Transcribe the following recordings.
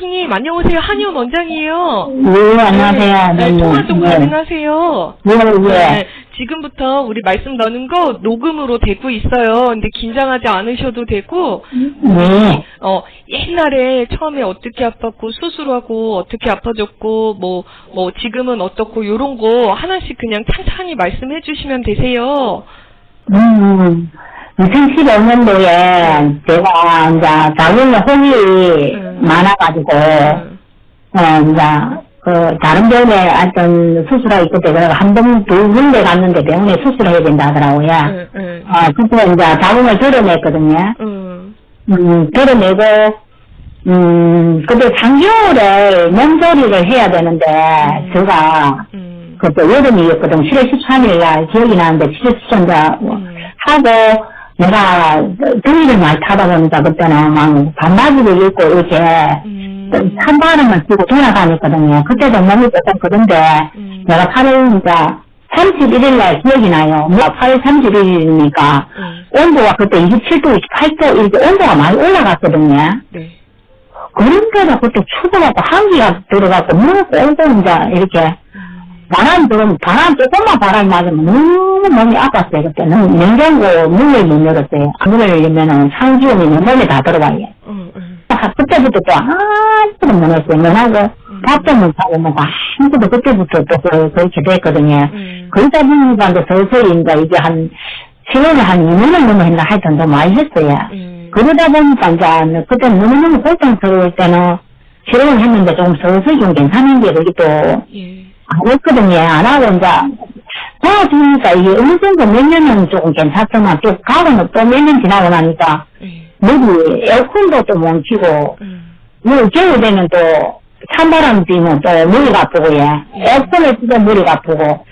님, 안녕하세요. 한의원 원장이에요. 네, 안녕하세요. 네, 통화 좀 가능하세요? 네, 네. 네, 지금부터 우리 말씀 나눈 거 녹음으로 되고 있어요. 근데 긴장하지 않으셔도 되고, 네. 옛날에 처음에 어떻게 아팠고, 수술하고, 어떻게 아파졌고, 지금은 어떻고, 요런 거 하나씩 그냥 찬찬히 말씀해 주시면 되세요. 2015년도에 제가 이제 자궁에 혹이 많아가지고, 다른 병원에 하여튼 수술하기 그때 내가 두 군데 갔는데 병원에 수술해야 된다 하더라고요. 그때 이제 자궁을 드러냈거든요. 드러내고, 그때 3개월에 몸조리를 해야 되는데, 제가, 그때 여름이었거든. 7월 13일날 기억이 나는데, 7월 13일 하고, 내가 더위를 많이 타다 보니까 그때는 막 반바지를 입고 이렇게 찬바람을 쓰고 돌아다녔거든요. 그때도 몸이 조금 그런데 내가 8월 31일날 기억이 나요. 8월 31일이니까 온도가 그때 27도, 28도 이렇게 온도가 많이 올라갔거든요. 네. 그런데도 그때 추워갖고 한기가 들어가고 물을 꼴고 이제 이렇게 조금만 바람 맞으면 너무 몸이 아팠어요, 그때는. 냉장고 문을 못 열었어요. 문을 열면은 상기온이 내 몸에 다 들어와요. 그때부터 또 아무것도 못 했어요. 면하고 밥도 못 하고 뭐 아무것도 그때부터 또 그렇게 됐거든요. 그러다 보니까 이제 서서히 이제 한, 7년에 한 2년을 넘어했나 하여튼 더 많이 했어요. 그러다 보니까 이제 그때 너무너무 고통스러울 때는 치료를 했는데 조금 서서히 좀 괜찮은 게 그게 또 안 했거든요. 안 하고 이제 도와주니까 이게 어느 정도 몇 년은 조금 괜찮지만 또 가고는 또 몇 년 지나고 나니까 머리 에어컨도 또 멈추고 겨울 되면 또 찬바람 뛰면 또 머리가 아프고요. 에어컨을 쓰도 머리가 아프고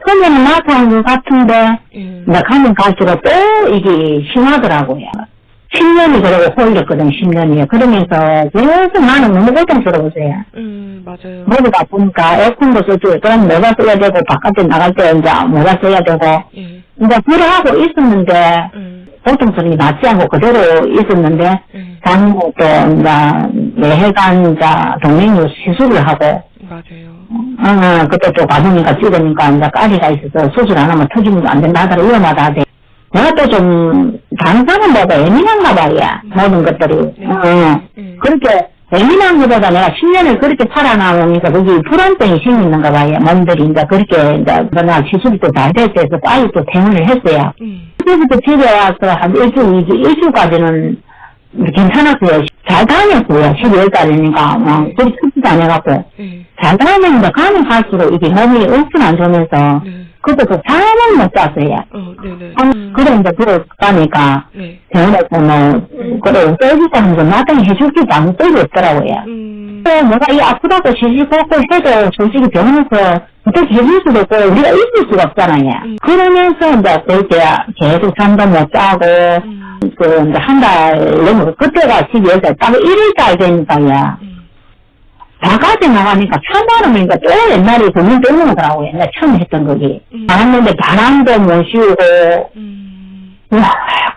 처음에는 나타난 것 같은데 가면 갈수록 또 이게 심하더라고요. 10년이 그러고 홀렸거든, 10년이요. 그러면서 계속 나는 너무 고통스러웠어요. 맞아요. 머리가 아프니까 에어컨도 써주고, 그럼 뭐가 써야 되고, 바깥에 나갈 때 이제 뭐가 써야 되고, 이제 그래 하고 있었는데, 고통스러움이 낫지 않고 그대로 있었는데, 장모 또 이제 매해간 이제 동맹이 시술을 하고, 맞아요. 그때 또 가보니까 찍으니까 이제 까리가 있어서 수술 안 하면 터지면 안 된다 하더라, 위험하다 하대. 내가 또 좀, 다른 사람보다 예민한가 봐요. 모든 것들이. 그렇게, 예민한 것보다 내가 10년을 그렇게 살아나오니까 거기 불안증이 생기는가 봐요. 몸들이 이제 그렇게, 이제, 내가 시술이 또 잘 됐을 때 빨리 또 퇴원을 했어요. 그때부터 집에 와서 한 일주일까지는 괜찮았어요. 잘 다녔어요. 12월달이니까. 그렇게 크지도 안 해갖고. 잘 다녔는데 가면 갈수록 이게 몸이 엄청 안 좋으면서, 그때도 잠을 못 잤어요. 그래, 이제 들어가니까, 병원에서 그래, 떼주고 하면서 마땅히 해줄기도 아무 떼이 없더라고요. 내가 이 아프다고 시시콜콜 해도 솔직히 병원에서 어떻게 해줄 수도 없고, 우리가 있을 수가 없잖아요. 그러면서 이제 그렇게 계속 잠도 못 자고, 이제 한 달 넘어, 그때가 12월달, 딱 1일달 되니까요. 바깥에 나가니까 찬바람이니까 또 옛날에 그물 떼는 거더라고요. 내가 처음 했던 거기. 나갔는데 바람도 못 쉬우고,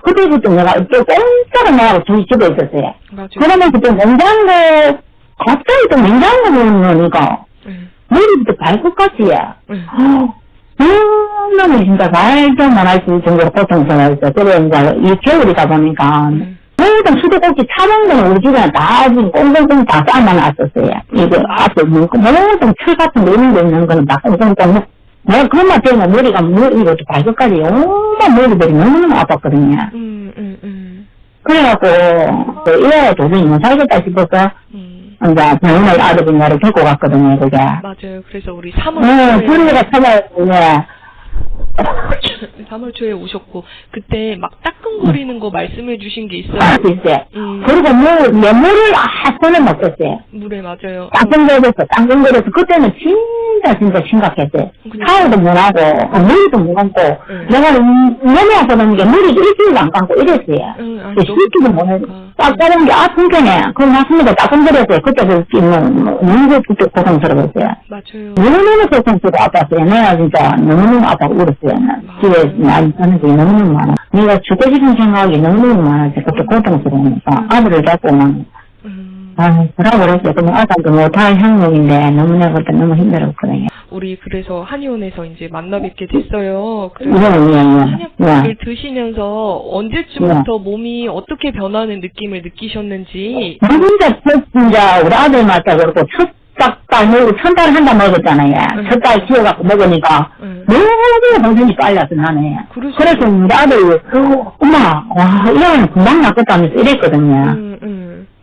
그때부터 내가 또 꼼짝을 나가고 집에 있었어요. 그러면서 또 냉장고, 갑자기 또 냉장고 보니까, 머리부터 발끝까지야. 너무 진짜 말도 못할 수 정도로 고통스러웠어요. 그래, 이제 이 겨울이다 보니까, 모든 수도꼭지 차는 거는 우리 집에 다 지금 꽁꽁꽁 다 쌓아놨었어요. 이거 앞에 모든 철 같은 거 이런 거 있는 거는 다 꽁꽁꽁. 내가 그것만 때문에 머리가 이것도 발끝까지 온갖 머리들이 너무너무 아팠거든요. 그래갖고 이래야 도저히 못 살겠다 싶어서 이제 병원에 아들분야를 데리고 갔거든요. 그게. 맞아요. 그래서 우리 3월 소리가 찾아왔어요. 3월 초에 오셨고 그때 막 따끔거리는 거 말씀해 주신 게 있어요. 글쎄. 그리고 내 물을 손에 못 댔어요. 물에 맞아요. 따끔거려서 그때는 진짜 심각했어요. 샤워도 못 하고 머리도 못 감고 내가 몸이 아프다는 게 머리도 일주일도 안 감고 이랬어요. 씻기도 못 해요. 닦아는 게 아픈 게네. 그럼 맞습니다. 따끔거렸어요. 그때도 너무 그때 고통스러웠어요. 맞아요. 너무너무 고통스러워 아팠어요. 내가 진짜 너무너무 아파서 울었어요. 집에 많이 사는 게 너무너무 많아. 내가 죽고 싶은 생각이 너무너무 많아서 그때 고통스러우니까 아들을 잡고 막 뭐라고 그랬어요. 그냥 아까도 못할 항목인데 너무 내가 그때 너무 힘들었거든요. 우리 그래서 한의원에서 이제 만나 뵙게 됐어요. 예, 그래서 예, 한약을 드시면서 언제쯤부터 몸이 어떻게 변하는 느낌을 느끼셨는지. 진짜 우리 아들한테 그렇고 첫달 먹고 첫달 한다 먹었잖아요. 첫달 키워갖고 먹으니까 너무 정신이 빨라서 나네. 그래서 우리 아들이 엄마 와 이러면 금방 낫겠다면서 이랬거든요.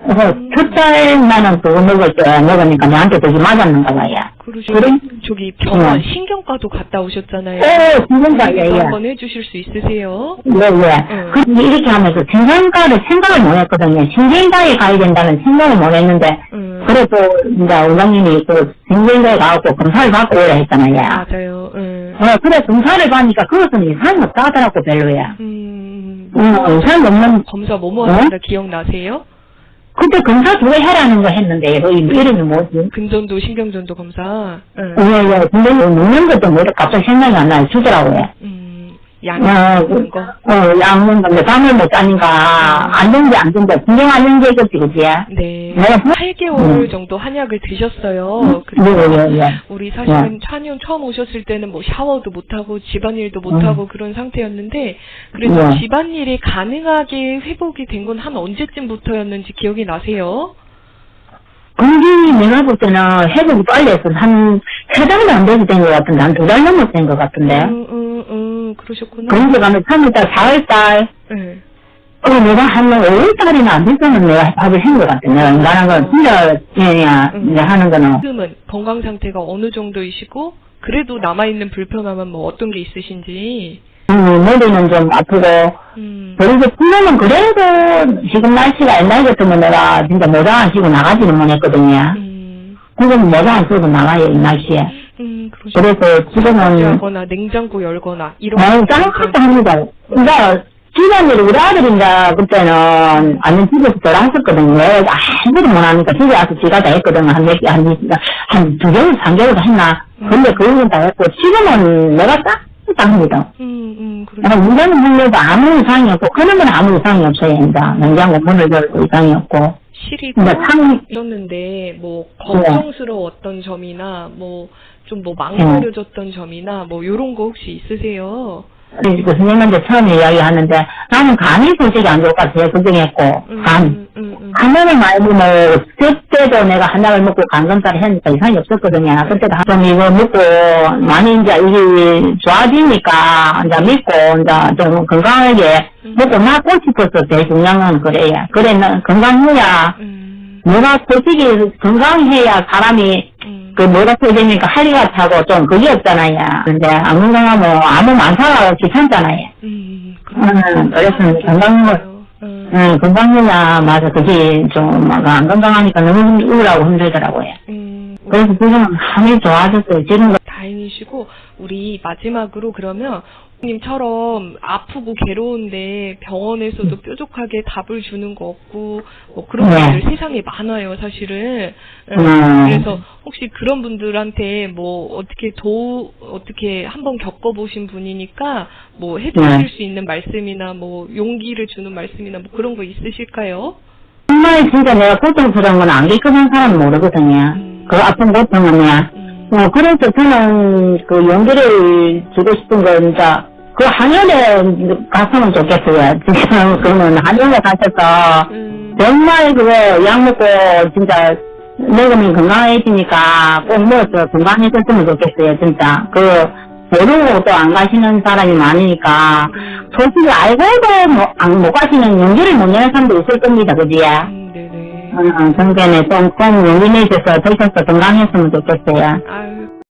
그래서 첫달 나는 그거 먹으니까 나한테 되게 맞았는가 봐요. 그래? 저기 병원 신경과도 갔다 오셨잖아요. 신경과 예. 한번 해주실 수 있으세요? 예. 근데 이렇게 하면서 신경과를 생각을 못 했거든요. 신경과에 가야 된다는 생각을 못 했는데 그래서 이제 원장님이 그 신경과에 가고 검사를 받고 오라 했잖아요. 맞아요. 그래 검사를 받으니까 그것은 이상이 없다 하더라고 별로야. 이상이 없는 검사 뭐뭐 하셨다 기억나세요? 그때 검사 2개 하라는 거 했는데, 이름이 뭐지? 근전도, 신경전도 검사. 예. 근데 먹는 것도 뭐 갑자기 생각이 안 나요. 주더라고요. 약 먹는 거? 약 먹는 건데, 잠을 못 자니까, 안 된대. 신경 안 된대겠지, 그지? 네. 8개월 정도 한약을 드셨어요. 예. 우리 사실은 한의원 처음 오셨을 때는 뭐 샤워도 못하고, 집안일도 못하고 그런 상태였는데, 그래서 집안일이 가능하게 회복이 된 건 한 언제쯤부터였는지 기억이 나세요? 근데 내가 볼 때는 회복이 빨리 했어. 한 3달도 안 돼서 된 것 같은데, 한 2달 넘어서 된 것 같은데. 그러셨구나. 그런데 가면 3월달, 4월달. 내가 한 5월달이나 안 돼서는 내가 밥을 한 것 같아. 내가 인간한 건 진짜, 이제 하는 거는. 지금은 건강 상태가 어느 정도이시고, 그래도 남아있는 불편함은 뭐 어떤 게 있으신지. 머리는 좀 아프고, 그리고 풀려면 그래도 지금 날씨가 옛날 같으면 내가 진짜 모자 안 쓰고 나가지는 못했거든요. 지금 모자 안 쓰고 나가요, 이 날씨에. 그래서 지금은. 열거나 냉장고 열거나 이런 거. 짱같이 합니다. 그러니까 집안일 우리 아들인데 그때는 아는 집에서 돌아왔었거든요. 아무도 못하니까 집에 와서 지가 다 했거든. 한 2개월, 3개월 했나. 근데 그건 다 했고, 지금은 내가 딱 합니다. 문제는 물려도 아무 이상이 없고, 그런 건 아무 이상이 없어요, 이제. 냉장고 문을 열고 이상이 없고. 실이 있었는데, 뭐, 걱정스러웠던 점이나, 뭐, 좀 뭐, 망설여졌던 점이나, 뭐, 요런 거 혹시 있으세요? 그 선생님한테 처음에 이야기하는데, 나는 간이 솔직히 안 좋을 것 같아요, 걱정했고, 간. 간을 말고 뭐, 그때도 내가 한약을 먹고 간 검사를 했으니까 이상이 없었거든요. 그때도 좀 이거 먹고, 많이 이제 이게 좋아지니까, 이제 믿고, 이제 좀 건강하게 먹고 나고 싶어서 제일 중요한 건 그래요. 그래, 건강해야, 내가 솔직히 건강해야 사람이, 뭐라고 해야 됩니까? 할리가 타고 좀 그게 없잖아요. 근데 안 건강하면 아무 만사가 귀찮잖아요. 그래서 건강해야, 맞아. 그게 좀, 안 건강하니까 너무 우울하고 힘들더라고요. 그래서 지금은 많이 좋아졌어요. 지금. 다행이시고, 우리 마지막으로 그러면, 님처럼 아프고 괴로운데 병원에서도 뾰족하게 답을 주는 거 없고 뭐 그런 분들 세상에 많아요 사실은. 그래서 혹시 그런 분들한테 뭐 어떻게 한번 겪어보신 분이니까 뭐 해주실 수 있는 말씀이나 뭐 용기를 주는 말씀이나 뭐 그런 거 있으실까요? 정말 진짜 내가 고통스러운 건 안 겪어본 사람은 모르거든요. 그 아픈 고통은요. 그래서 저는 그 용기를 주고 싶은 건 진짜 그 한의원에 갔으면 좋겠어요. 지금 그러면 한의원에 가셔서 정말 그거 약 먹고 진짜 먹으면 건강해지니까 꼭 먹어서 건강해졌으면 좋겠어요. 진짜 그 모르고 또 안 가시는 사람이 많으니까 솔직히 알고도 못 가시는 용기를 못 내는 사람도 있을 겁니다. 그지? 네네. 정변에 좀 용기 내셔서 드셔서 건강했으면 좋겠어요.